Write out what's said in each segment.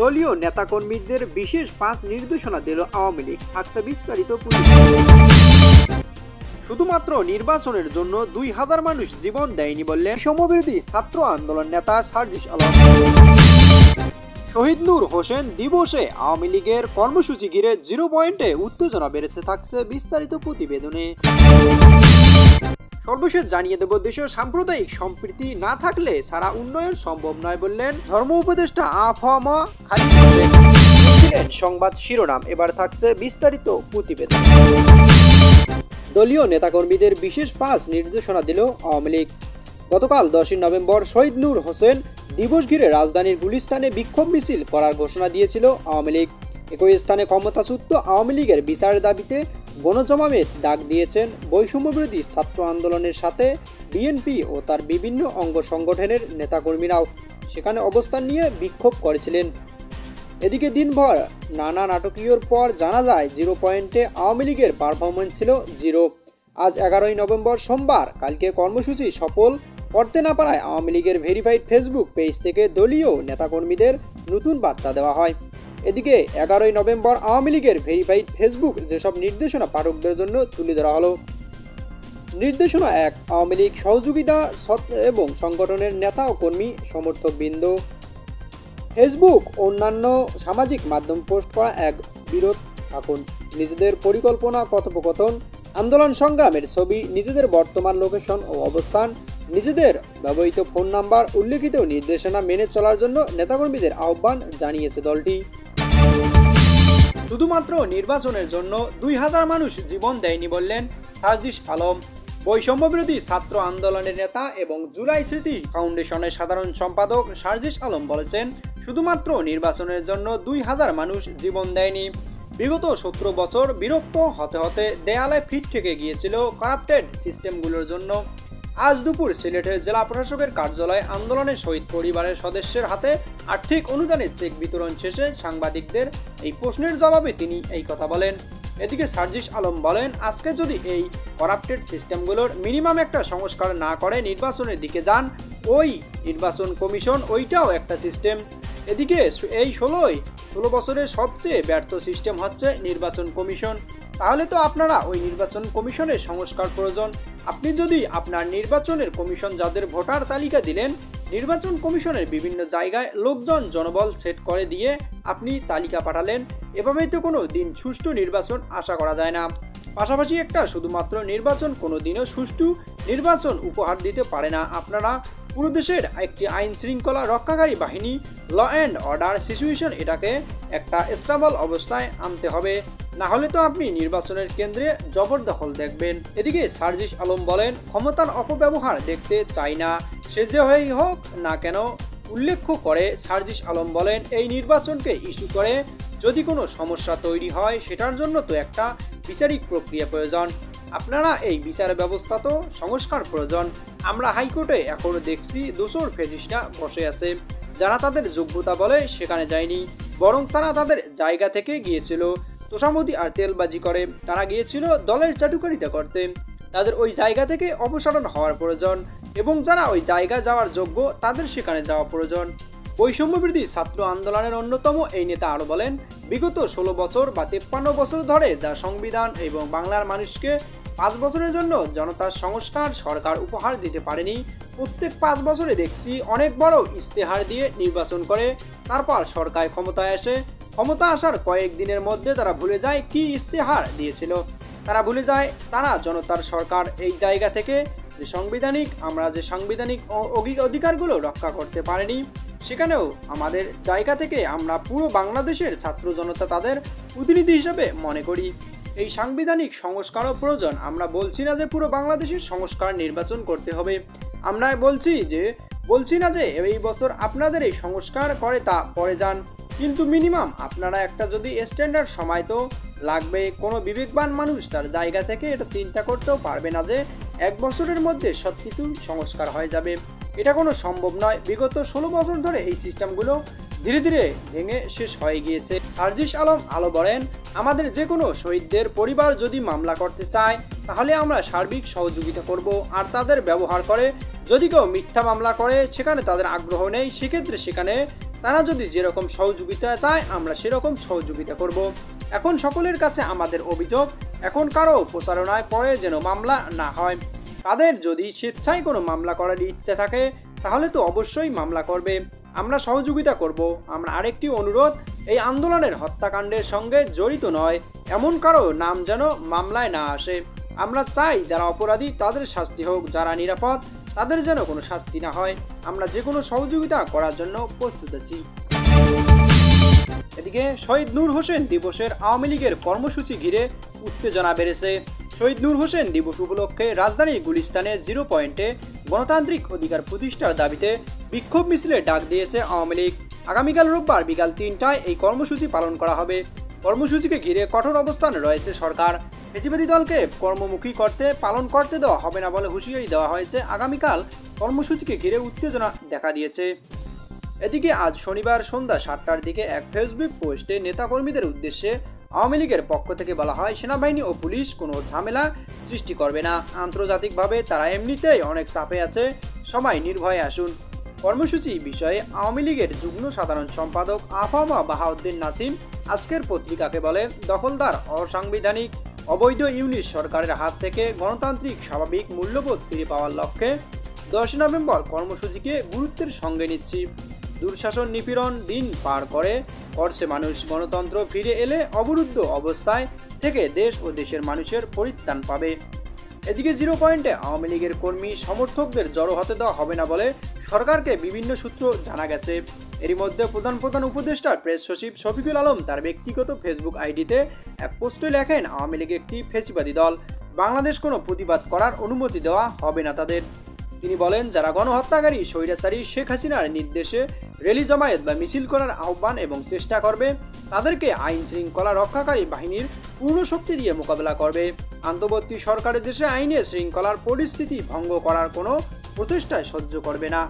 দলীয় নেতাকর্মীদের বিশেষ 5 নির্দেশনা দিল আওয়ামী লীগ। থাকছে বিস্তারিত। শুধুমাত্র নির্বাচনের জন্য 2000 মানুষ জীবন দেয়নি বললেন সমবিরোধী ছাত্র আন্দোলন নেতা সার্জিস আলম। শহীদ নূর হোসেন দিবসে আওয়ামী লীগের কর্মসূচি ঘিরে 0 পয়েন্টে উত্তেজনা বেড়েছে। থাকছে বিস্তারিত প্রতিবেদনে। সর্বশেষ জানিয়ে দেব, দেশের সাম্প্রদায়িক সম্প্রীতি না থাকলে সারা উন্নয়ন সম্ভব নয় বললেন ধর্ম উপদেষ্টা আফম খালিদ হোসেন। সংবাদ শিরোনাম, এবার থাকছে বিস্তারিত প্রতিবেদন। দলীয় নেতাকর্মীদের বিশেষ 5 নির্দেশনা দিল আওয়ামী লীগ। গতকাল 10 নভেম্বর শহীদ নূর হোসেন দিবস ঘিরে রাজধানীর গুলিস্তানে বিক্ষোভ মিছিল করার ঘোষণা দিয়েছিল আওয়ামী লীগ। একই স্থানে ক্ষমতাচ্যুত আওয়ামী লীগের বিচারের দাবিতে গণজমায়েত ডাক দিয়েছেন বৈষম্যবিরোধী ছাত্র আন্দোলনের সাথে বিএনপি ও তার বিভিন্ন অঙ্গ সংগঠনের নেতাকর্মীরাও সেখানে অবস্থান নিয়ে বিক্ষোভ করেছিলেন। এদিকে দিনভর নানা নাটকীয়র পর জানা যায় 0 পয়েন্টে আওয়ামী লীগের পারফরমেন্স ছিল 0। আজ 11 নভেম্বর সোমবার কালকে কর্মসূচি সফল করতে না পারায় আওয়ামী লীগের ভেরিফাইড ফেসবুক পেজ থেকে দলীয় নেতাকর্মীদের নতুন বার্তা দেওয়া হয়। এদিকে 11 নভেম্বর আওয়ামী লীগের ভেরিফাইড ফেসবুক যেসব নির্দেশনা পাঠকদের জন্য তুলে ধরা হলো। নির্দেশনা 1, আওয়ামী লীগ সহযোগিতা এবং সংগঠনের নেতা ও কর্মী সমর্থকবৃন্দ ফেসবুক অন্যান্য সামাজিক মাধ্যম পোস্ট করা বিরত থাকুন। নিজেদের পরিকল্পনা, কথোপকথন, আন্দোলন সংগ্রামের ছবি, নিজেদের বর্তমান লোকেশন ও অবস্থান, নিজেদের ব্যবহৃত ফোন নাম্বার উল্লেখিত নির্দেশনা মেনে চলার জন্য নেতাকর্মীদের আহ্বান জানিয়েছে দলটি। শুধুমাত্র নির্বাচনের জন্য 2000 মানুষ জীবন দেয়নি বললেন সার্জিস আলম। বৈষম্যবিরোধী ছাত্র আন্দোলনের নেতা এবং জুলাই স্মৃতি ফাউন্ডেশনের সাধারণ সম্পাদক সার্জিস আলম বলেছেন, শুধুমাত্র নির্বাচনের জন্য 2000 মানুষ জীবন দেয়নি। বিগত 17 বছর বিরক্ত হতে হতে দেয়ালে ফিট থেকে গিয়েছিল কারাপ্টেড সিস্টেমগুলোর জন্য। আজ দুপুর সিলেটের জেলা প্রশাসকের কার্যালয়ে আন্দোলনের শহীদ পরিবারের সদস্যের হাতে আর্থিক অনুদানের চেক বিতরণ শেষে সাংবাদিকদের এই প্রশ্নের জবাবে তিনি এই কথা বলেন। এদিকে সার্জিস আলম বলেন, আজকে যদি এই কারাপ্টেড সিস্টেমগুলোর মিনিমাম একটা সংস্কার না করে নির্বাচনের দিকে যান, ওই নির্বাচন কমিশন ওইটাও একটা সিস্টেম। এদিকে এই 16 বছরের সবচেয়ে ব্যর্থ সিস্টেম হচ্ছে নির্বাচন কমিশন। তাহলে তো আপনারা ওই নির্বাচন কমিশনের সংস্কার প্রয়োজন। আপনি যদি আপনার নির্বাচনের কমিশন যাদের ভোটার তালিকা দিলেন, নির্বাচন কমিশনের বিভিন্ন জায়গায় লোকজন জনবল সেট করে দিয়ে আপনি তালিকা পাঠালেন, এভাবেই তো কোনো দিন সুষ্ঠু নির্বাচন আশা করা যায় না। পাশাপাশি একটা শুধুমাত্র নির্বাচন কোনো দিনও সুষ্ঠু নির্বাচন উপহার দিতে পারে না। আপনারা পুরো দেশের একটি আইন শৃঙ্খলা রক্ষাকারী বাহিনী, ল অ্যান্ড অর্ডার সিচুয়েশন, এটাকে একটা স্টেবল অবস্থায় আনতে হবে, না হলে তো আপনি নির্বাচনের কেন্দ্রে জবরদখল দেখবেন। এদিকে সার্জিস আলম বলেন, ক্ষমতার অপব্যবহার দেখতে চাই না, সে যে হয়েই হোক না কেন। উল্লেখ করে সার্জিস আলম বলেন, এই নির্বাচনকে ইস্যু করে যদি কোনো সমস্যা তৈরি হয় সেটার জন্য তো একটা বিচারিক প্রক্রিয়া প্রয়োজন। আপনারা এই বিচার ব্যবস্থা তো সংস্কার প্রয়োজন। আমরা হাইকোর্টে এখনো দেখছি দোসর ফেসিস্টরা বসে আছে, যারা তাদের যোগ্যতা বলে সেখানে যায়নি, বরং তারা তাদের জায়গা থেকে গিয়েছিল তোষামোদী আর তেলবাজি করে। তারা গিয়েছিল দলের চাটুকারিতা করতে। তাদের ওই জায়গা থেকে অপসারণ হওয়ার প্রয়োজন এবং যারা ওই জায়গায় যাওয়ার যোগ্য তাদের সেখানে যাওয়া প্রয়োজন। বৈষম্যবিরোধী ছাত্র আন্দোলনের অন্যতম এই নেতা আরও বলেন, বিগত 16 বছর বা 53 বছর ধরে যা সংবিধান এবং বাংলার মানুষকে 5 বছরের জন্য জনতার সংস্কার সরকার উপহার দিতে পারেনি, প্রত্যেক 5 বছরে দেখছি অনেক বড় ইস্তেহার দিয়ে নির্বাচন করে তারপর সরকার ক্ষমতায় আসে। ক্ষমতা আসার কয়েকদিনের মধ্যে তারা ভুলে যায় কি ইস্তেহার দিয়েছিল। তারা ভুলে যায় তারা জনতার সরকার। এই জায়গা থেকে আমরা যে সাংবিধানিক অধিকারগুলো রক্ষা করতে পারিনি, সেখানেও আমাদের জায়গা থেকে আমরা পুরো বাংলাদেশের ছাত্র জনতা তাদের প্রতিনিধি হিসেবে মনে করি। এই সাংবিধানিক সংস্কারও প্রয়োজন। আমরা বলছি না যে পুরো বাংলাদেশের সংস্কার নির্বাচন করতে হবে। আমরা বলছি না যে এই বছর আপনাদের এই সংস্কার করে তা পরে যান, কিন্তু মিনিমাম আপনারা একটা যদি স্ট্যান্ডার্ড সময় তো লাগবে। কোনো বিবেকবান মানুষ তার জায়গা থেকে এটা চিন্তা করতেও পারবে না যে 1 বছরের মধ্যে সব কিছু সংস্কার হয়ে যাবে। এটা কোনো সম্ভব নয়। বিগত 16 বছর ধরে এই সিস্টেমগুলো ধীরে ধীরে ভেঙে শেষ হয়ে গিয়েছে। সার্জিস আলম বলেন, আমাদের যে কোনো শহীদদের পরিবার যদি মামলা করতে চায় তাহলে আমরা সার্বিক সহযোগিতা করব। আর তাদের ব্যবহার করে যদি কেউ মিথ্যা মামলা করে সেখানে তাদের আগ্রহ নেই, সেক্ষেত্রে সেখানে তারা যদি যেরকম সহযোগিতা চায় আমরা সেরকম সহযোগিতা করব। এখন সকলের কাছে আমাদের অভিযোগ, এখন কারো প্রচারণায় পড়ে যেন মামলা না হয়। তাদের যদি স্বেচ্ছায় কোনো মামলা করার ইচ্ছে থাকে তাহলে তো অবশ্যই মামলা করবে, আমরা সহযোগিতা করব। আমরা আরেকটি অনুরোধ, এই আন্দোলনের হত্যাকাণ্ডের সঙ্গে জড়িত নয় এমন কারো নাম যেন মামলায় না আসে। আমরা চাই যারা অপরাধী তাদের শাস্তি হোক, যারা নিরাপদ তাদের যেন কোনো শাস্তি না হয়। আমরা যে কোনো সহযোগিতা করার জন্য প্রস্তুত আছি। এদিকে শহীদ নূর হোসেন দিবসের আওয়ামী লীগের কর্মসূচি ঘিরে উত্তেজনা বেড়েছে। শহীদ নূর হোসেন দিবস উপলক্ষে রাজধানীর গুলিস্তানে 0 পয়েন্টে গণতান্ত্রিক অধিকার প্রতিষ্ঠার দাবিতে বিক্ষোভ মিছিলের ডাক দিয়েছে আওয়ামী লীগ। আগামীকাল রোববার বিকাল 3টায় এই কর্মসূচি পালন করা হবে। কর্মসূচিকে ঘিরে কঠোর অবস্থান রয়েছে সরকার। ফ্যাসিবাদী দলকে কর্মমুখী পালন করতে দেওয়া হবে না বলে হুঁশিয়ারি দেওয়া হয়েছে। আগামীকাল কর্মসূচিকে ঘিরে উত্তেজনা দেখা দিয়েছে। এদিকে আজ শনিবার সন্ধ্যা 7টার দিকে এক ফেসবুক পোস্টে নেতাকর্মীদের উদ্দেশ্যে আওয়ামী লীগের পক্ষ থেকে বলা হয়, সেনাবাহিনী ও পুলিশ কোনো ঝামেলা সৃষ্টি করবে না। আন্তর্জাতিকভাবে তারা এমনিতেই অনেক চাপে আছে, সবাই নির্ভয়ে আসুন। কর্মসূচি বিষয়ে আওয়ামী লীগের যুগ্ম সাধারণ সম্পাদক আফামা বাহাউদ্দিন নাসিম আজকের পত্রিকাকে বলে, দখলদার অসাংবিধানিক অবৈধ ইউনিট সরকারের হাত থেকে গণতান্ত্রিক স্বাভাবিক মূল্যবোধ ফিরে পাওয়ার লক্ষ্যে 10 নভেম্বর কর্মসূচিকে গুরুত্বের সঙ্গে নিচ্ছি। দুঃশাসন নিপীড়ন দিন পার করছে মানুষ। গণতন্ত্র ফিরে এলে অবরুদ্ধ অবস্থায় থেকে দেশ ও দেশের মানুষের পরিত্রাণ পাবে। এদিকে 0 পয়েন্টে আওয়ামী লীগের কর্মী সমর্থকদের জড়ো হতে দেওয়া হবে না বলে সরকারকে বিভিন্ন সূত্র জানা গেছে। এরই মধ্যে প্রধান উপদেষ্টার প্রেস সচিব শফিকুল আলম তার ব্যক্তিগত ফেসবুক আইডিতে এক পোস্টে লেখেন, আওয়ামী লীগ একটি ফ্যাসিবাদী দল, বাংলাদেশ কোনো প্রতিবাদ করার অনুমতি দেওয়া হবে না তাদের। তিনি বলেন, যারা গণহত্যাকারী স্বৈরাচারী শেখ হাসিনার নির্দেশে র্যালি জমায়েত বা মিছিল করার আহ্বান এবং চেষ্টা করবে তাদেরকে আইন শৃঙ্খলা রক্ষাকারী বাহিনীর পূর্ণ শক্তি দিয়ে মোকাবেলা করবে। অন্তর্বর্তী সরকারের দেশে আইনে শৃঙ্খলার পরিস্থিতি ভঙ্গ করার কোনো প্রচেষ্টায় সহ্য করবে না।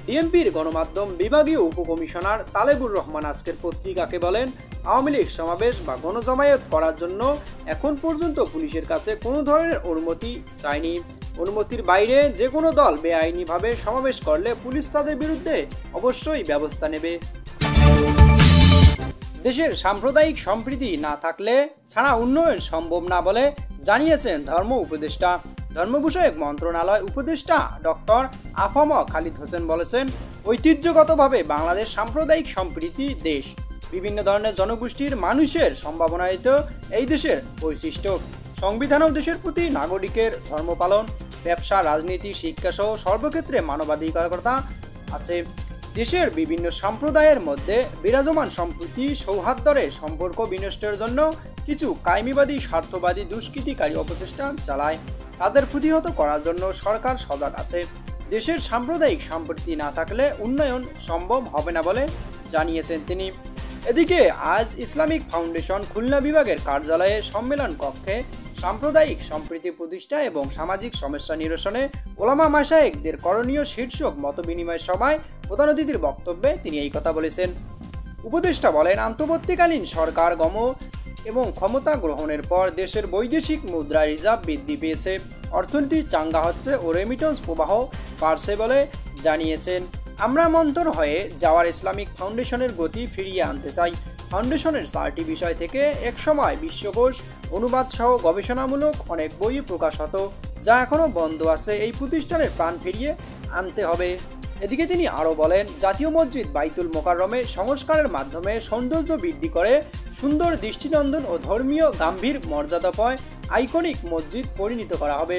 ডিএমপির গণমাধ্যম বিভাগীয় উপকমিশনার তালেবুর রহমান আজকের পত্রিকাকে বলেন, আওয়ামী লীগ সমাবেশ বা গণজমায়েত করার জন্য এখন পর্যন্ত পুলিশের কাছে কোনো ধরনের অনুমতি চায়নি। অনুমতির বাইরে যে কোনো দল বেআইনিভাবে সমাবেশ করলে পুলিশ তাদের বিরুদ্ধে অবশ্যই ব্যবস্থা নেবে। দেশের সাম্প্রদায়িক সম্প্রীতি না থাকলে ছাড়া উন্নয়ন সম্ভব না বলে জানিয়েছেন ধর্ম উপদেষ্টা। ধর্ম বিষয়ক মন্ত্রণালয় উপদেষ্টা ডক্টর আফামা খালিদ হোসেন বলেছেন, ঐতিহ্যগতভাবে বাংলাদেশ সাম্প্রদায়িক সম্প্রীতি দেশ। বিভিন্ন ধরনের জনগোষ্ঠীর মানুষের সম্ভাবনায়িত এই দেশের বৈশিষ্ট্য। সংবিধানও দেশের প্রতি নাগরিকের ধর্ম পালন, ব্যবসা, রাজনীতি, শিক্ষা সহ সর্বক্ষেত্রে মানবাধিকারতা আছে। দেশের বিভিন্ন সম্প্রদায়ের মধ্যে বিরাজমান সম্প্রীতি সৌহার্দ্যের সম্পর্ক বিনষ্টের জন্য কিছু কায়েমিবাদী স্বার্থবাদী দুষ্কৃতিকারী অপচেষ্টা চালায়। তাদের প্রতিহত করার জন্য সরকার সজাগ আছে। দেশের সাম্প্রদায়িক সম্প্রীতি না থাকলে উন্নয়ন সম্ভব হবে না বলে জানিয়েছেন তিনি। এদিকে আজ ইসলামিক ফাউন্ডেশন খুলনা বিভাগের কার্যালয়ে সম্মেলন কক্ষে সাম্প্রদায়িক সম্প্রীতি প্রতিষ্ঠা এবং সামাজিক সমস্যা নিরসনে ওলামা মাশায়েখদের করণীয় শীর্ষক মতবিনিময় সভায় প্রধান অতিথির বক্তব্যে তিনি এই কথা বলেছেন। উপদেষ্টা বলেন, অন্তর্বর্তীকালীন সরকার এবং ক্ষমতা গ্রহণের পর দেশের বৈদেশিক মুদ্রা রিজার্ভ বৃদ্ধি পেয়েছে, অর্থনীতি চাঙ্গা হচ্ছে ও রেমিটেন্স প্রবাহ বাড়ছে বলে জানিয়েছেন। আমরা মন্থন হয়ে যাওয়ার ইসলামিক ফাউন্ডেশনের গতি ফিরিয়ে আনতে চাই। ফাউন্ডেশনের 4টি বিষয় থেকে একসময় বিশ্বকোষ, অনুবাদ সহ গবেষণামূলক অনেক বই প্রকাশ হতো, যা এখনও বন্ধ আছে। এই প্রতিষ্ঠানের প্রাণ ফিরিয়ে আনতে হবে। এদিকে তিনি আরও বলেন, জাতীয় মসজিদ বাইতুল মোকাররমে সংস্কারের মাধ্যমে সৌন্দর্য বৃদ্ধি করে সুন্দর, দৃষ্টিনন্দন ও ধর্মীয় গাম্ভীর মর্যাদাপয় আইকনিক মসজিদ পরিণত করা হবে।